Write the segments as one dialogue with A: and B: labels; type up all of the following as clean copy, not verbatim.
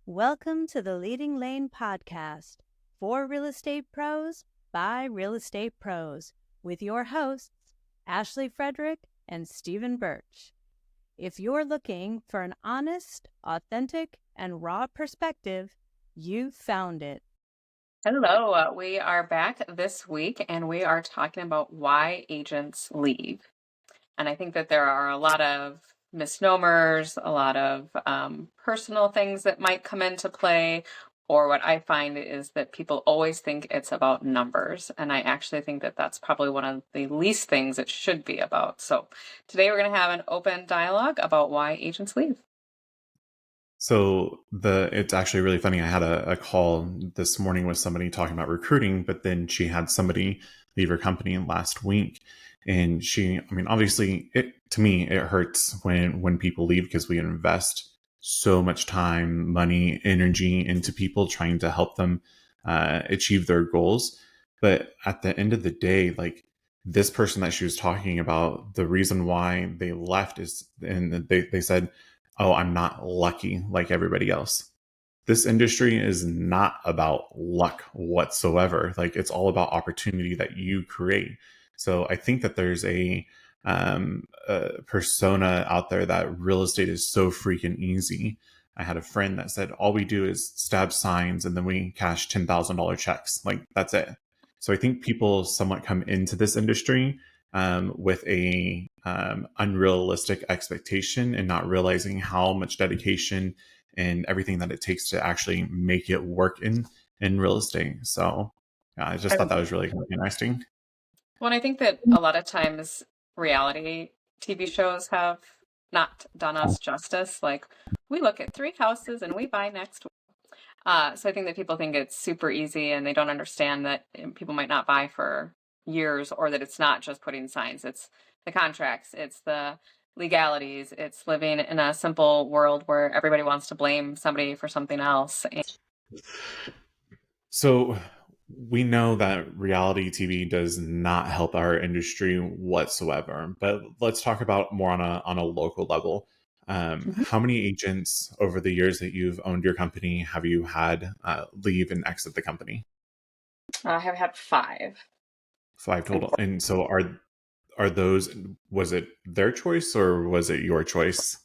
A: Welcome to the Leading Lane Podcast for real estate pros by real estate pros with your hosts, Ashley Frederick and Stephen Birch. If you're looking for an honest, authentic, and raw perspective, you found it.
B: Hello, we are back this week and we are talking about why agents leave. And I think that there are a lot of misnomers, a lot of personal things that might come into play, or what I find is that people always think it's about numbers. And I actually think that that's probably one of the least things it should be about. So today we're going to have an open dialogue about why agents leave.
C: So it's actually really funny. I had a call this morning with somebody talking about recruiting, but then she had somebody leave her company last week. And obviously to me, it hurts when people leave because we invest so much time, money, energy into people trying to help them achieve their goals. But at the end of the day, like this person that she was talking about, the reason why they left is, and they said, oh, I'm not lucky like everybody else. This industry is not about luck whatsoever. Like it's all about opportunity that you create. So I think that there's a persona out there that real estate is so freaking easy. I had a friend that said, all we do is stab signs and then we cash $10,000 checks. Like that's it. So I think people somewhat come into this industry with a unrealistic expectation and not realizing how much dedication and everything that it takes to actually make it work in real estate. So I just thought that was really interesting.
B: Well, I think that a lot of times reality TV shows have not done us justice. Like we look at 3 houses and we buy next week. So I think that people think it's super easy and they don't understand that people might not buy for years, or that it's not just putting signs. It's the contracts, it's the legalities, it's living in a simple world where everybody wants to blame somebody for something else.
C: So we know that reality TV does not help our industry whatsoever, but let's talk about more on a local level. How many agents over the years that you've owned your company have you had leave and exit the company?
B: I have had 5.
C: 5 total. And so are those, was it their choice or was it your choice?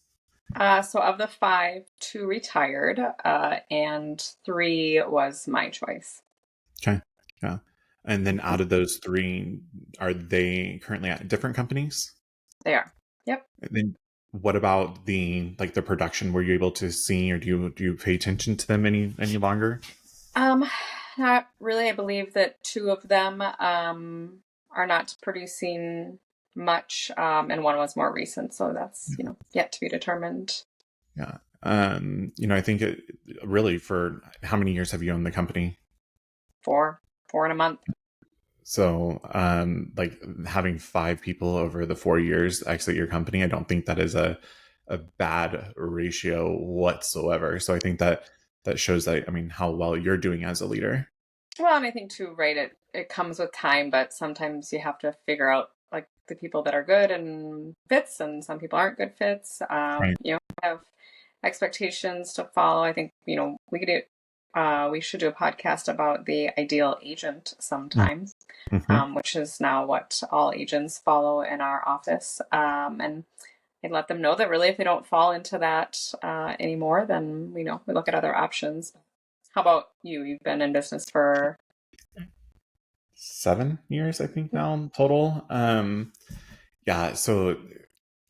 B: So of the 5, 2 retired, and 3 was my choice.
C: Okay. Yeah. And then out of those 3, are they currently at different companies?
B: They are. Yep.
C: And then what about the production? Were you able to see, or do you pay attention to them any longer?
B: Not really. I believe that 2 of them are not producing much, and 1 was more recent, so that's yet to be determined.
C: Yeah. I think it really, for how many years have you owned the company?
B: 4 and a month.
C: So like having 5 people over the 4 years exit your company, I don't think that is a bad ratio whatsoever. So I think that shows that, how well you're doing as a leader.
B: Well, and I think too, right, it comes with time, but sometimes you have to figure out like the people that are good and fits, and some people aren't good fits.
C: Right.
B: Have expectations to follow. I think, we should do a podcast about the ideal agent sometimes, which is now what all agents follow in our office. And I let them know that really if they don't fall into that anymore, then we look at other options. How about you? You've been in business for
C: 7 years, I think now total. Yeah. So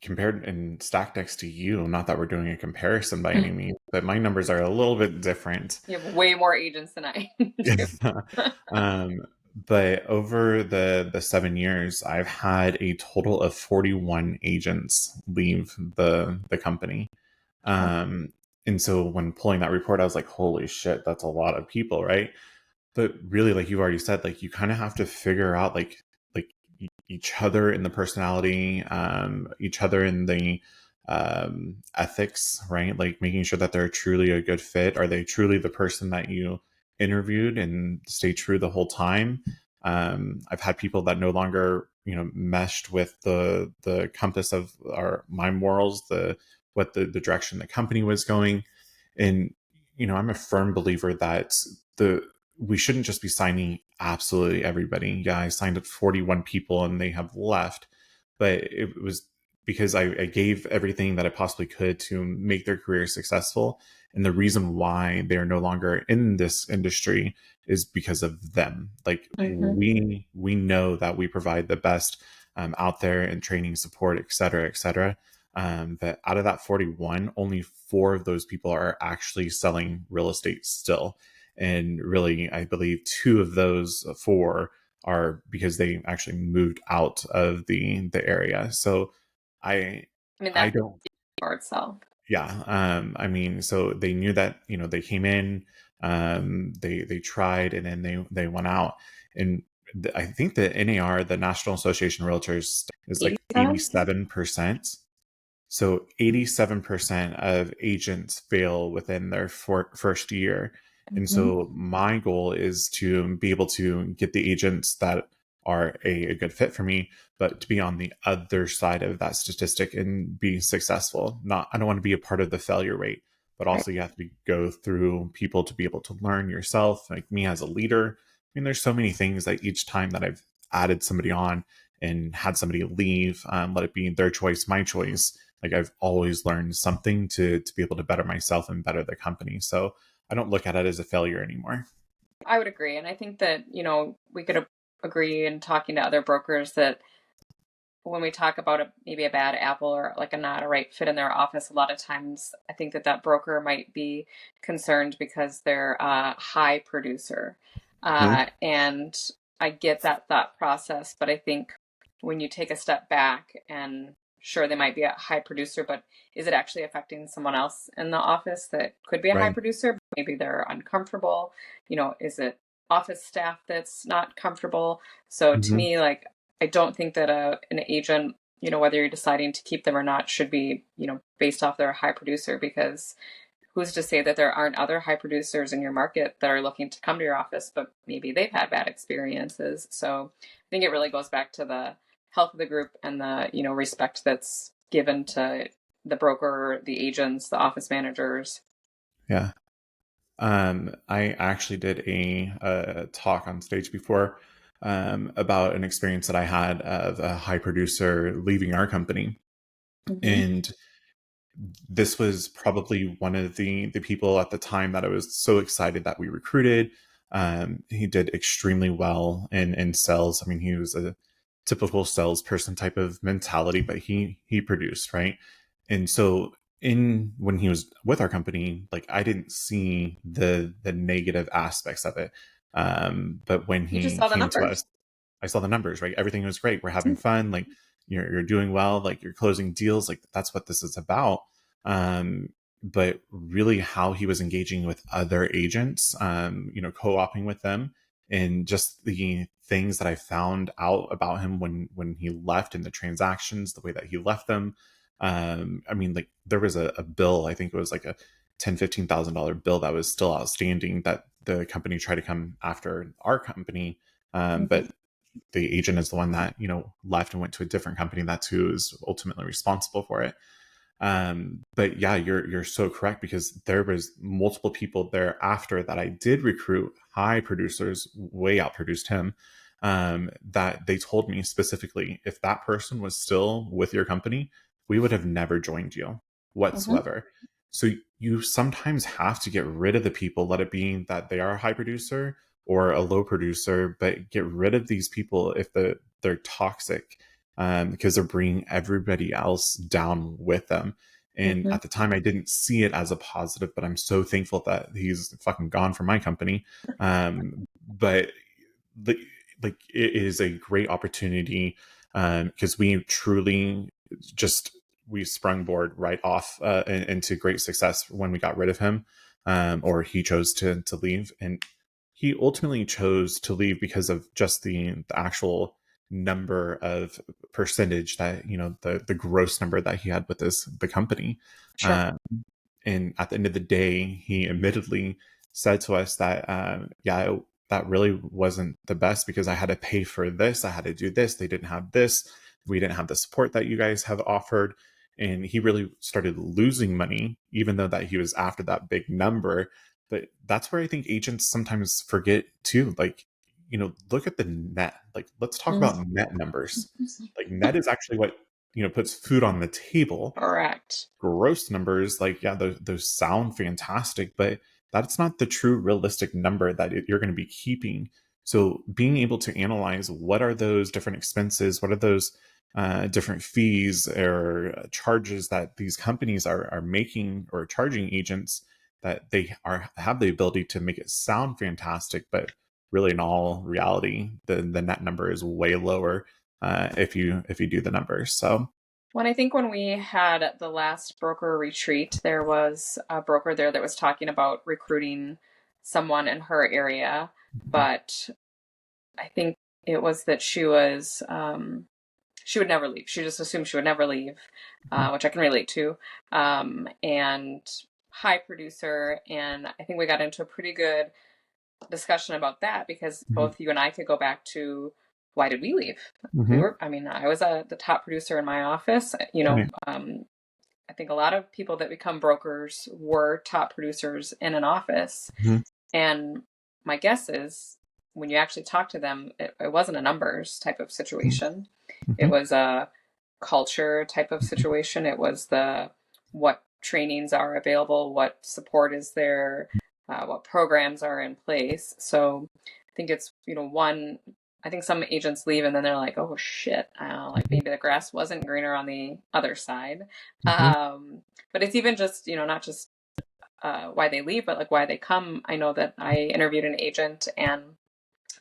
C: compared and stacked next to you, not that we're doing a comparison by any means, but my numbers are a little bit different.
B: You have way more agents than I do.
C: But over the 7 years, I've had a total of 41 agents leave the company. And so when pulling that report, I was like, holy shit, that's a lot of people, right? But really, like you've already said, like you kind of have to figure out like each other in the personality, each other in the ethics, right? Like making sure that they're truly a good fit. Are they truly the person that you interviewed and stay true the whole time? I've had people that no longer, meshed with the compass of my morals, the direction the company was going. And I'm a firm believer that we shouldn't just be signing absolutely everybody. Yeah, I signed up 41 people and they have left, but it was because I gave everything that I possibly could to make their career successful. And the reason why they're no longer in this industry is because of them. Like we know that we provide the best out there in training, support, et cetera, et cetera. But out of that 41, only 4 of those people are actually selling real estate still. And really, I believe 2 of those 4 are because they actually moved out of the area. So I
B: I mean,
C: I
B: that
C: don't
B: for itself.
C: yeah. I mean, so they knew that, they came in, they tried, and then they went out. And I think the NAR, the National Association of Realtors, is like 87%. So 87% of agents fail within their first year. And so my goal is to be able to get the agents that are a good fit for me, but to be on the other side of that statistic and be successful. I don't want to be a part of the failure rate, but also you have to go through people to be able to learn yourself. Like me as a leader, I mean, there's so many things that each time that I've added somebody on and had somebody leave, let it be their choice, my choice. Like I've always learned something to be able to better myself and better the company. So I don't look at it as a failure anymore.
B: I would agree. And I think that, we could agree in talking to other brokers that when we talk about maybe a bad apple or like not a right fit in their office, a lot of times I think that broker might be concerned because they're a high producer. And I get that thought process, but I think when you take a step back and sure, they might be a high producer, but is it actually affecting someone else in the office that could be a high producer? Maybe they're uncomfortable. Is it office staff that's not comfortable? So to me, like, I don't think that an agent, whether you're deciding to keep them or not, should be, based off their high producer, because who's to say that there aren't other high producers in your market that are looking to come to your office, but maybe they've had bad experiences. So I think it really goes back to the health of the group and the, respect that's given to the broker, the agents, the office managers.
C: Yeah. I actually did a talk on stage before about an experience that I had of a high producer leaving our company. And this was probably one of the people at the time that I was so excited that we recruited. He did extremely well in sales. I mean, he was a typical salesperson type of mentality, but he produced, right? And so when he was with our company, like I didn't see the negative aspects of it. But when he came to us, I saw the numbers, right? Everything was great. We're having fun. Like you're doing well, like you're closing deals. Like that's what this is about. But really how he was engaging with other agents, co-oping with them, and just the things that I found out about him when he left, and the transactions, the way that he left them. I mean, like there was a bill, I think it was like a $10,000-$15,000 bill that was still outstanding that the company tried to come after our company. But the agent is the one that, left and went to a different company. That's who is ultimately responsible for it. But yeah, you're so correct, because there was multiple people thereafter that I did recruit, high producers, way outproduced him, that they told me specifically, if that person was still with your company, we would have never joined you whatsoever. So you sometimes have to get rid of the people, let it be that they are a high producer or a low producer, but get rid of these people if they're toxic, because they're bringing everybody else down with them. And at the time, I didn't see it as a positive, but I'm so thankful that he's fucking gone from my company. But like it is a great opportunity, because we truly we sprung board right off into great success when we got rid of him, or he chose to leave. And he ultimately chose to leave because of just the actual number of percentage that, the gross number that he had with the company.
B: Sure.
C: And at the end of the day, he admittedly said to us that, that really wasn't the best, because I had to pay for this. I had to do this. They didn't have this. We didn't have the support that you guys have offered. and he really started losing money, even though that he was after that big number. But that's where I think agents sometimes forget too. Like, look at the net. Like, let's talk about net numbers. Like, net is actually what, puts food on the table.
B: Correct.
C: Gross numbers, like, yeah, those sound fantastic, but that's not the true realistic number that you're going to be keeping. So being able to analyze what are those different expenses, what are those different fees or charges that these companies are making or charging agents, that they have the ability to make it sound fantastic, but really in all reality, the net number is way lower if you do the numbers. So
B: Well, I think when we had the last broker retreat, there was a broker there that was talking about recruiting someone in her area, but I think it was that she was she would never leave. She just assumed she would never leave, which I can relate to. And high producer, and I think we got into a pretty good discussion about that because both you and I could go back to, why did we leave? I was the top producer in my office. I think a lot of people that become brokers were top producers in an office. And my guess is when you actually talk to them, it wasn't a numbers type of situation. It was a culture type of situation. It was what trainings are available, what support is there, what programs are in place. So I think it's, I think some agents leave and then they're like, oh shit, like maybe the grass wasn't greener on the other side. But it's even just, not just why they leave, but like why they come. I know that I interviewed an agent and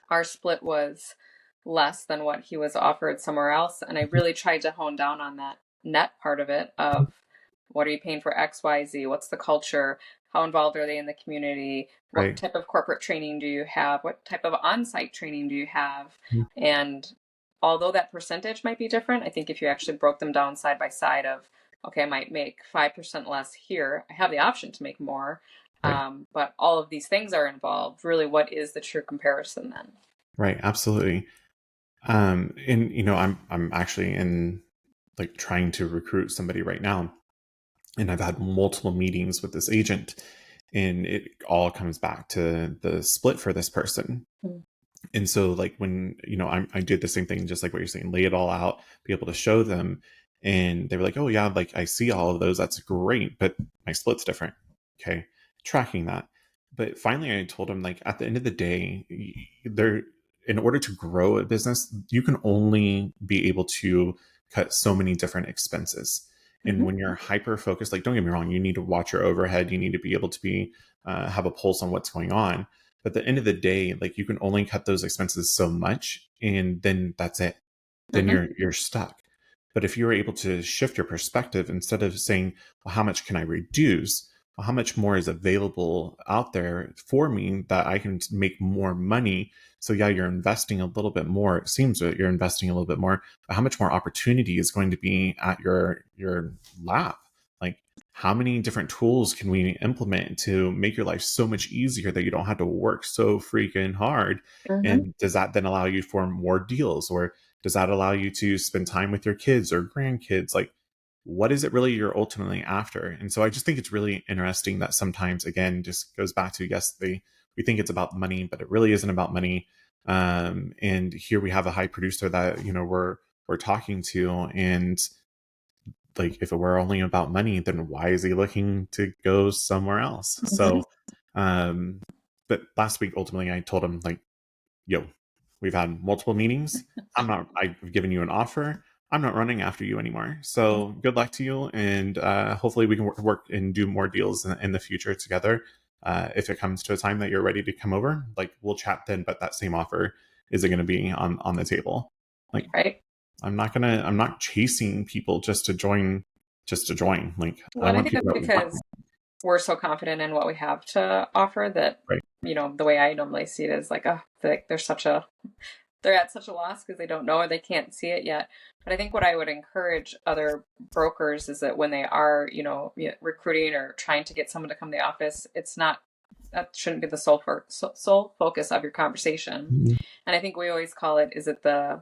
B: our split was less than what he was offered somewhere else. And I really tried to hone down on that net part of it of, what are you paying for X, Y, Z? What's the culture? How involved are they in the community? What type of corporate training do you have? What type of on-site training do you have? And although that percentage might be different, I think if you actually broke them down side by side of, okay, I might make 5% less here. I have the option to make more. But all of these things are involved. Really, what is the true comparison then?
C: Right. Absolutely. And, I'm actually in like trying to recruit somebody right now. And I've had multiple meetings with this agent, and it all comes back to the split for this person. And so like when, I did the same thing, just like what you're saying, lay it all out, be able to show them. And they were like, oh yeah, like I see all of those. That's great. But my split's different. Okay. Tracking that. But finally I told them, like, at the end of the day, in order to grow a business, you can only be able to cut so many different expenses. And when you're hyper focused, like, don't get me wrong, you need to watch your overhead. You need to be able to be, have a pulse on what's going on. But at the end of the day, like, you can only cut those expenses so much, and then that's it. Then you're stuck. But if you were able to shift your perspective, instead of saying, well, how much can I reduce? Well, how much more is available out there for me that I can make more money? So yeah, you're investing a little bit more. It seems that you're investing a little bit more, but how much more opportunity is going to be at your lap? Like, how many different tools can we implement to make your life so much easier that you don't have to work so freaking hard? And does that then allow you for more deals, or does that allow you to spend time with your kids or grandkids? Like, what is it really you're ultimately after? And so I just think it's really interesting that sometimes, again, just goes back to, yes, we think it's about money, but it really isn't about money. And here we have a high producer that, we're talking to, and like, if it were only about money, then why is he looking to go somewhere else? So, but last week, ultimately, I told him, like, yo, we've had multiple meetings. I've given you an offer. I'm not running after you anymore. So good luck to you. And hopefully we can work and do more deals in the future together. If it comes to a time that you're ready to come over, like, we'll chat then, but that same offer isn't going to be on the table. Like, I'm not chasing people just to join. Like,
B: well, I think that's because we're so confident in what we have to offer that, the way I normally see it is like, oh, they're at such a loss because they don't know or they can't see it yet. But I think what I would encourage other brokers is that when they are, recruiting or trying to get someone to come to the office, that shouldn't be the sole focus of your conversation. And I think we always call it, is it the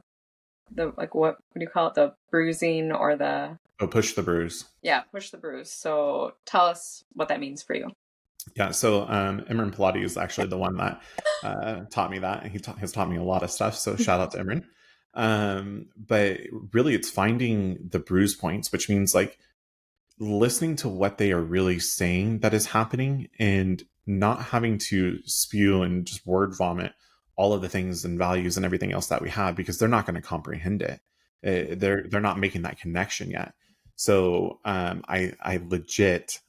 B: what do you call it? The bruising or the...
C: Oh, push the bruise.
B: Yeah, push the bruise. So tell us what that means for you.
C: Yeah, so Imran Pilati is actually the one that taught me that. He has taught me a lot of stuff, so shout out to Imran. But really, it's finding the bruise points, which means like listening to what they are really saying that is happening and not having to spew and just word vomit all of the things and values and everything else that we have, because they're not going to comprehend it. They're not making that connection yet. So I legit,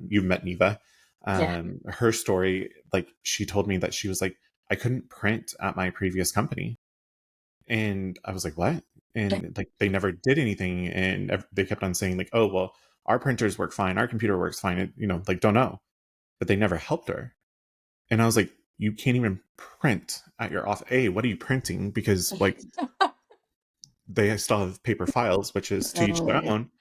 C: you've met Neva. Her story, like she told me that she was like, I couldn't print at my previous company. And I was like, what? And like, they never did anything. And they kept on saying like, oh, well, our printers work fine. Our computer works fine. And, like, don't know, but they never helped her. And I was like, you can't even print at your office. What are you printing? Because like they still have paper files, which is to each their own.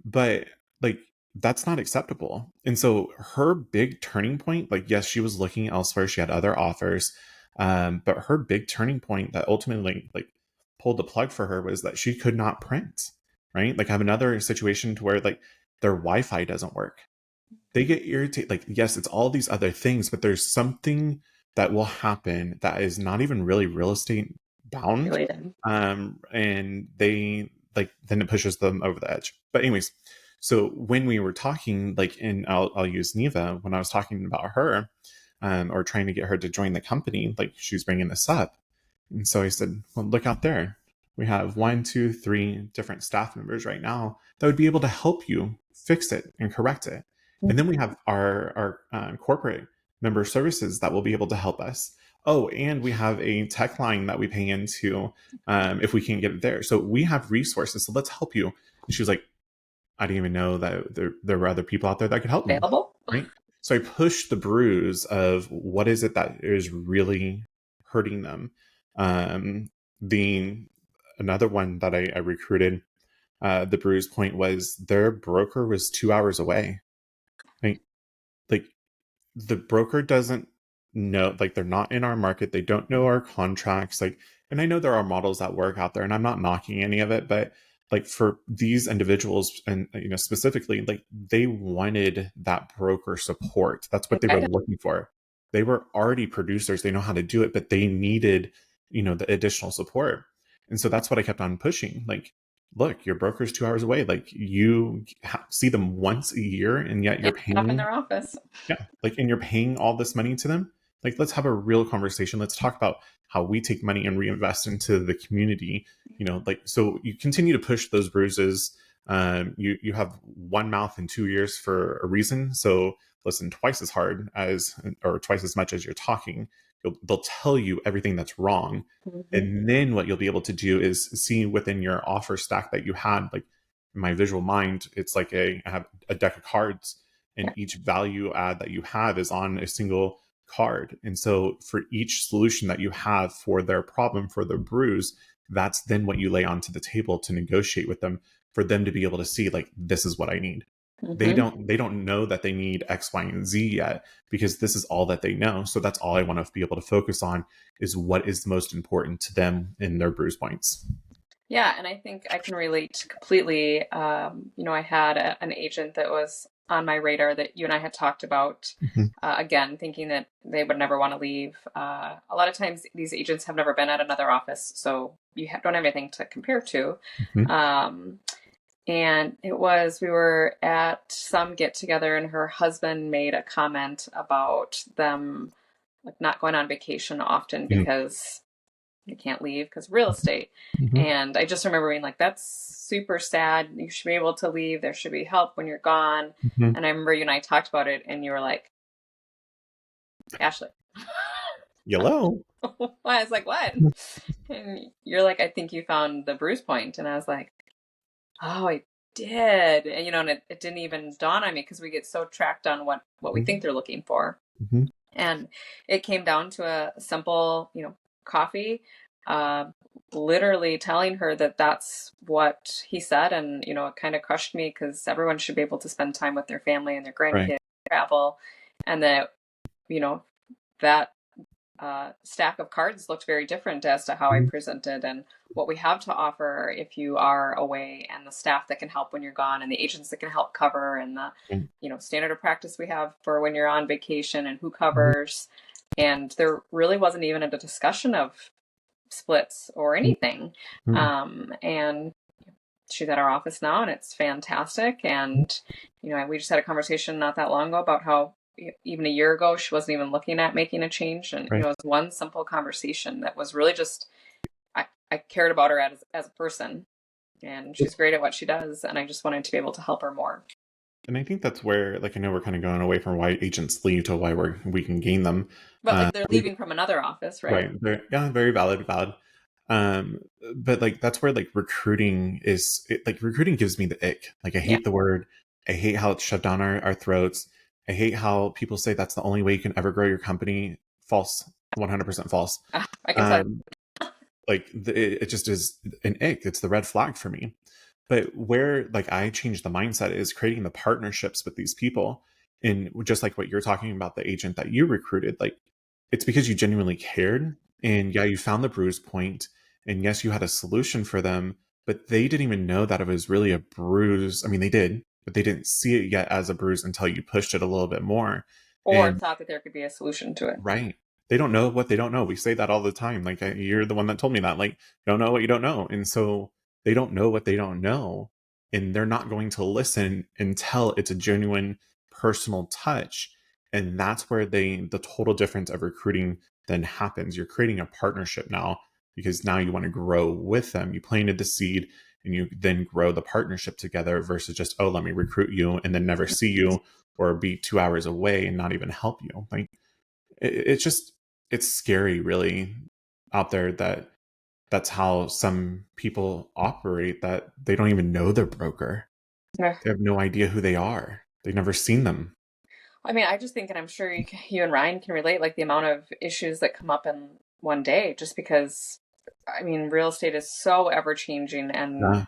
C: But like, that's not acceptable. And so her big turning point, like, yes, she was looking elsewhere. She had other offers. But her big turning point that ultimately like pulled the plug for her was that she could not print, right? Like I have another situation to where like their Wi-Fi doesn't work. They get irritated. Like, yes, it's all these other things, but there's something that will happen that is not even really real estate bound. And they like, then it pushes them over the edge. But anyways, so when we were talking, like, and I'll use Neva, when I was talking about her, or trying to get her to join the company, like she's bringing this up. And so I said, well, look out there. We have 1, 2, 3 different staff members right now that would be able to help you fix it and correct it. And then we have our corporate member services that will be able to help us. Oh, and we have a tech line that we pay into if we can't get it there. So we have resources. So let's help you. And she was like, I didn't even know that there were other people out there that could help me.
B: Available?
C: Right. So I pushed the bruise of what is it that is really hurting them. Another one that I recruited, the bruise point was their broker was 2 hours away. Right? Like the broker doesn't know, like they're not in our market. They don't know our contracts. Like, and I know there are models that work out there and I'm not knocking any of it, but like for these individuals and, specifically, like they wanted that broker support. That's what they were looking for. They were already producers. They know how to do it, but they needed, the additional support. And so that's what I kept on pushing. Like, look, your broker's 2 hours away. Like you see them once a year and yet you're paying
B: up in their office.
C: Yeah. Like, and you're paying all this money to them. Like, let's have a real conversation. Let's talk about how we take money and reinvest into the community. Like, so you continue to push those bruises. You have one mouth and 2 ears for a reason. So listen twice as hard or twice as much as you're talking. They'll tell you everything that's wrong. And then what you'll be able to do is see within your offer stack that you had, like in my visual mind, it's like I have a deck of cards and each value add that you have is on a single card. And so for each solution that you have for their problem, for their bruise, that's then what you lay onto the table to negotiate with them for them to be able to see, like, this is what I need. They don't know that they need X, Y, and Z yet because this is all that they know. So that's all I want to be able to focus on is what is most important to them in their bruise points.
B: Yeah. And I think I can relate completely. I had an agent that was on my radar that you and I had talked about, again, thinking that they would never want to leave. A lot of times these agents have never been at another office, so you don't have anything to compare to. And we were at some get together and her husband made a comment about them like not going on vacation often because they can't leave because of real estate. And I just remember being like, that's super sad. You should be able to leave. There should be help when you're gone. And I remember you and I talked about it and you were like, Ashley.
C: Hello.
B: I was like, what? And you're like, I think you found the bruise point. And I was like, oh, I did. And, and it didn't even dawn on me because we get so tracked on what we think they're looking for. And it came down to a simple, coffee, literally telling her that that's what he said. And, it kind of crushed me because everyone should be able to spend time with their family and their grandkids, travel. And that, that stack of cards looked very different as to how I presented and what we have to offer if you are away, and the staff that can help when you're gone, and the agents that can help cover, and the standard of practice we have for when you're on vacation and who covers. And there really wasn't even a discussion of splits or anything. And she's at our office now, and it's fantastic. And we just had a conversation not that long ago about how even a year ago she wasn't even looking at making a change, and it was one simple conversation that was really just I cared about her as a person, and she's great at what she does, and I just wanted to be able to help her more.
C: And I think that's where, I know we're kind of going away from why agents leave to why we can gain them.
B: But they're leaving from another office, right?
C: Right. Very valid. But that's where recruiting is. Recruiting gives me the ick. I hate the word. I hate how it's shoved down our throats. I hate how people say that's the only way you can ever grow your company. False. 100% false.
B: I can
C: it just is an ick. It's the red flag for me. But where I change the mindset is creating the partnerships with these people. And just like what you're talking about, the agent that you recruited, it's because you genuinely cared. And you found the bruise point. And yes, you had a solution for them, but they didn't even know that it was really a bruise. I mean, they did, but they didn't see it yet as a bruise until you pushed it a little bit more.
B: Or thought that there could be a solution to it.
C: Right. They don't know what they don't know. We say that all the time. You're the one that told me that, you don't know what you don't know. And so they don't know what they don't know. And they're not going to listen until it's a genuine personal touch. And that's where the total difference of recruiting then happens. You're creating a partnership now, because now you want to grow with them. You planted the seed and you then grow the partnership together versus just, oh, let me recruit you and then never see you or be 2 hours away and not even help you. It's scary really out there that that's how some people operate, that they don't even know their broker.
B: Yeah.
C: They have no idea who they are. They've never seen them.
B: I mean, I just think, and I'm sure you and Ryan can relate, the amount of issues that come up in one day, just because, real estate is so ever changing, and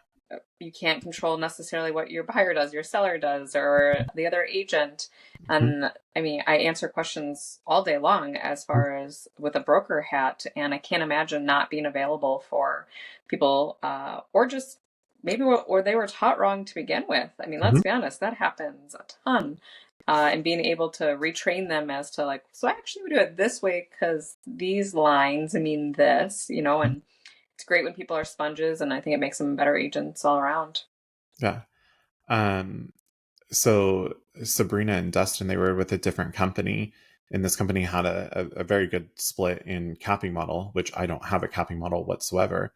B: you can't control necessarily what your buyer does, your seller does, or the other agent. And I answer questions all day long as far as with a broker hat, and I can't imagine not being available for people, or just maybe or they were taught wrong to begin with. Let's be honest, that happens a ton. And being able to retrain them as to so actually we do it this way because these lines mean this, and it's great when people are sponges, and I think it makes them better agents all around.
C: Yeah. So Sabrina and Dustin, they were with a different company, and this company had a very good split in capping model, which I don't have a capping model whatsoever.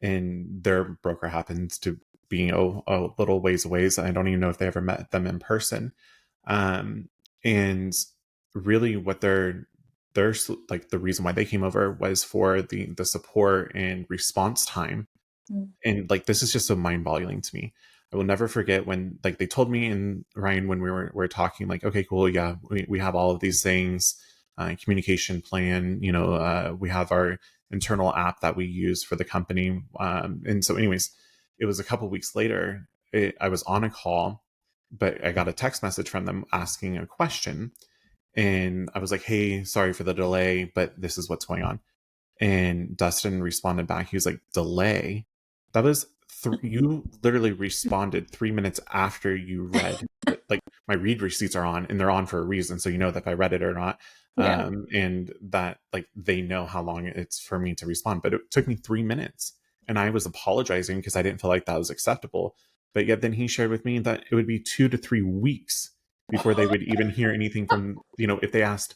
C: And their broker happens to be a little ways away. I don't even know if they ever met them in person. And really what they're the reason why they came over was for the support and response time. And this is just so mind-boggling to me. I will never forget when they told me, and Ryan, when we were talking, okay, cool, yeah, we have all of these things, communication plan, we have our internal app that we use for the company. And so anyways, it was a couple weeks later, I was on a call, but I got a text message from them asking a question. And I was like, hey, sorry for the delay, but this is what's going on. And Dustin responded back. He was like, delay? That was you literally responded 3 minutes after you read. My read receipts are on, and they're on for a reason. So you know that if I read it or not. Yeah. And that they know how long it's for me to respond. But it took me 3 minutes. And I was apologizing because I didn't feel like that was acceptable. But yet then he shared with me that it would be 2 to 3 weeks before they would even hear anything from, if they asked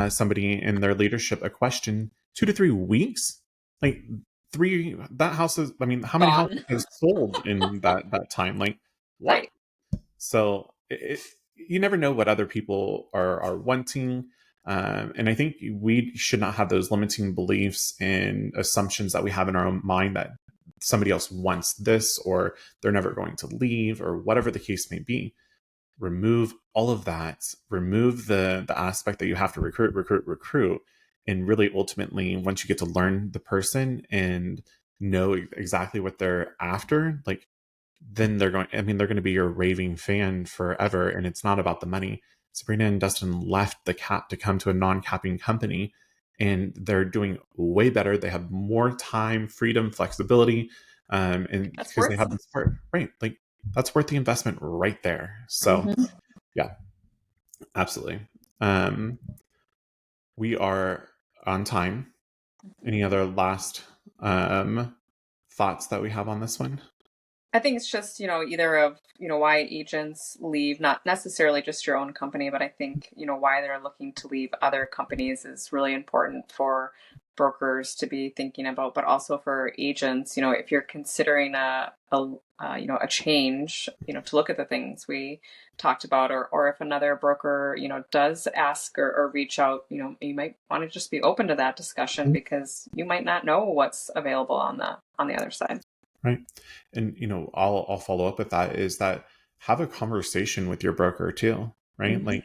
C: somebody in their leadership a question, 2 to 3 weeks? That house is, how many houses have sold in that time? What? Right. So you never know what other people are wanting. And I think we should not have those limiting beliefs and assumptions that we have in our own mind that somebody else wants this, or they're never going to leave, or whatever the case may be. Remove all of that. Remove the aspect that you have to recruit. And really, ultimately, once you get to learn the person and know exactly what they're after, then they're going to be your raving fan forever. And it's not about the money. Sabrina and Dustin left the cap to come to a non-capping company. and they're doing way better. They have more time, freedom, flexibility, and
B: That's
C: because they
B: worth
C: have the support, right? Like that's worth the investment right there. So yeah, absolutely. We are on time. Any other last thoughts that we have on this one?
B: I think it's just, either of, why agents leave, not necessarily just your own company, but I think, why they're looking to leave other companies is really important for brokers to be thinking about, but also for agents, if you're considering a change, to look at the things we talked about, or if another broker, does ask or reach out, you might want to just be open to that discussion because you might not know what's available on the other side.
C: Right. And, I'll follow up with that is that have a conversation with your broker too, right?
B: Mm-hmm.
C: Like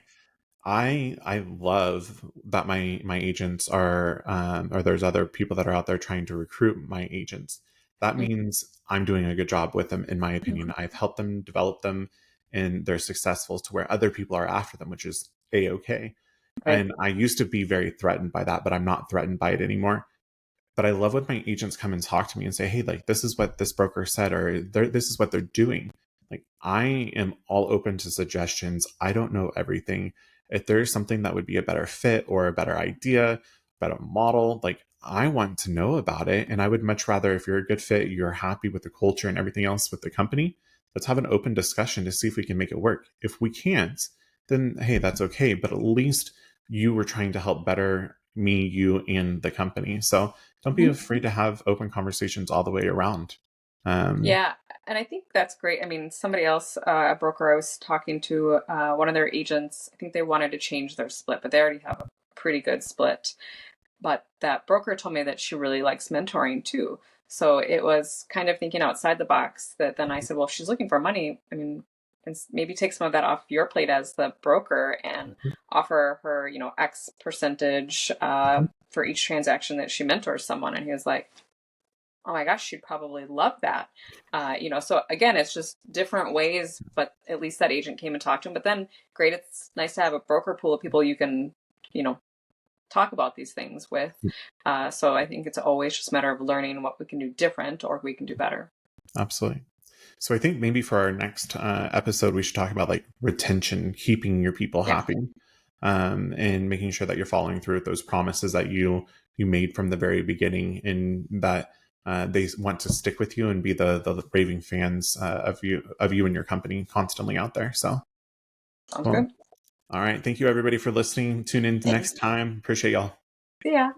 C: I love that my agents are, or there's other people that are out there trying to recruit my agents. That means I'm doing a good job with them, in my opinion. I've helped them develop them and they're successful to where other people are after them, which is A-okay.
B: Right.
C: And I used to be very threatened by that, but I'm not threatened by it anymore. But I love when my agents come and talk to me and say, hey, like, this is what this broker said, or this is what they're doing. Like, I am all open to suggestions. I don't know everything. If there's something that would be a better fit or a better idea, better model, like, I want to know about it. And I would much rather, if you're a good fit, you're happy with the culture and everything else with the company, let's have an open discussion to see if we can make it work. If we can't, then hey, that's okay. But at least you were trying to help better me, you, and the company. So don't be afraid to have open conversations all the way around.
B: Yeah, and I think that's great. I mean, somebody else, a broker I was talking to, one of their agents, I think they wanted to change their split, but they already have a pretty good split. But that broker told me that she really likes mentoring too. So it was kind of thinking outside the box that then I said, well, if she's looking for money, I mean, and maybe take some of that off your plate as the broker and offer her, X percentage for each transaction that she mentors someone. And he was like, oh my gosh, she'd probably love that. So again, it's just different ways, but at least that agent came and talked to him. But then great, it's nice to have a broker pool of people you can, talk about these things with. So I think it's always just a matter of learning what we can do different or we can do better.
C: Absolutely. So I think maybe for our next episode, we should talk about like retention, keeping your people happy, and making sure that you're following through with those promises that you made from the very beginning, and that they want to stick with you and be the raving fans of you and your company constantly out there. So
B: Sounds good.
C: All right. Thank you, everybody, for listening. Tune in next time. Appreciate y'all.
B: See ya.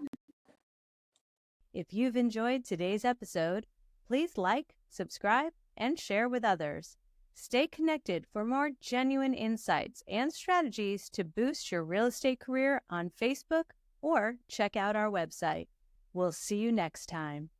A: If you've enjoyed today's episode, please like, subscribe, and share with others. Stay connected for more genuine insights and strategies to boost your real estate career on Facebook or check out our website. We'll see you next time.